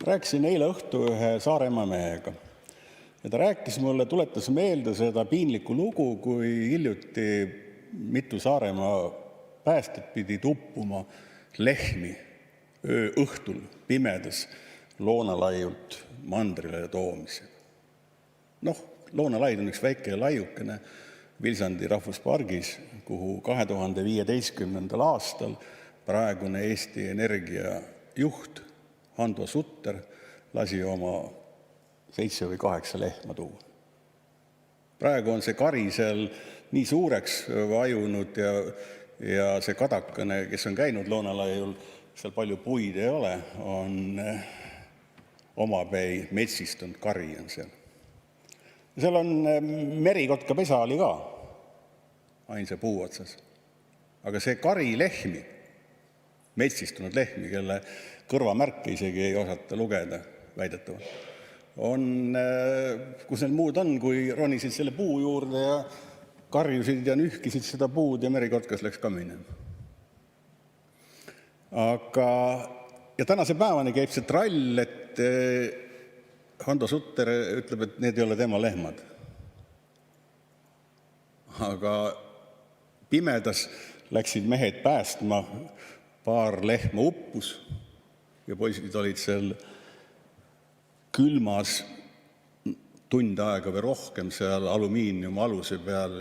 Rääkisin eile õhtu ühe Saaremaa mehega ja ta rääkis mulle, tuletas meelde seda piinlikku lugu, kui hiljuti mitu Saaremaa päästet pidid uppuma lehmi õhtul pimedas Loonalaiult mandrile toomisel. Loonalaid on üks väike laiukene Vilsandi rahvuspargis, kuhu 2015. aastal praegune Eesti Energia juht Hando Sutter lasi oma 7 või 8 lehma tuua. Praegu on see kari seal nii suureks vajunud ja see kadakane, kes on käinud Loonalaiul, seal palju puid ei ole, on omapäi metsistunud kari on seal. Seal on merikotka pesa oli ka, ainsa puu otsas. Aga see kari lehmi, metsistunud lehmi, kelle kõrvamärke isegi ei osata lugeda väidetavalt, on, kus need muud on, kui ronisid selle puu juurde ja karjusid ja nühkisid seda puud ja merikotkas läks ka minema. Ja tänase päevani käib see trall, et Hando Sutter ütleb, et need ei ole tema lehmad. Aga pimedas läksid mehed päästma, paar lehma uppus ja poisid olid seal külmas tund aega või rohkem seal alumiiniumaluse peal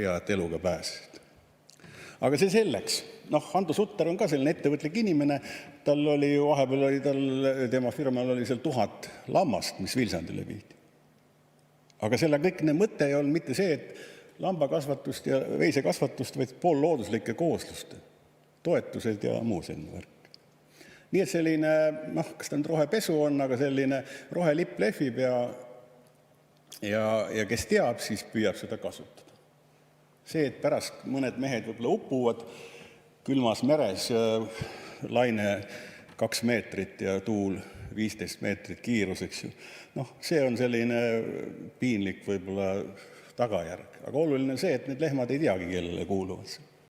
ja et eluga pääsesid. Aga see selleks. Hando Sutter on ka selline ettevõtlik inimene, tal oli ju vahepeal tema firmal oli seal 1000 lammast, mis Vilsandile viidi. Aga selle kõik mõte ei olnud mitte see, et lambakasvatust ja veisekasvatust, vaid poollooduslikke koosluste, toetused ja muu selline värk. Nii et selline, kas ta nüüd rohepesu on, aga selline rohelipp lehvib ja kes teab, siis püüab seda kasutada. See, et pärast mõned mehed võib-olla upuvad külmas meres, laine 2 meetrit ja tuul 15 meetrit kiiruseks. See on selline piinlik võib-olla tagajärg. Aga oluline on see, et need lehmad ei teagi, kellele kuuluvad.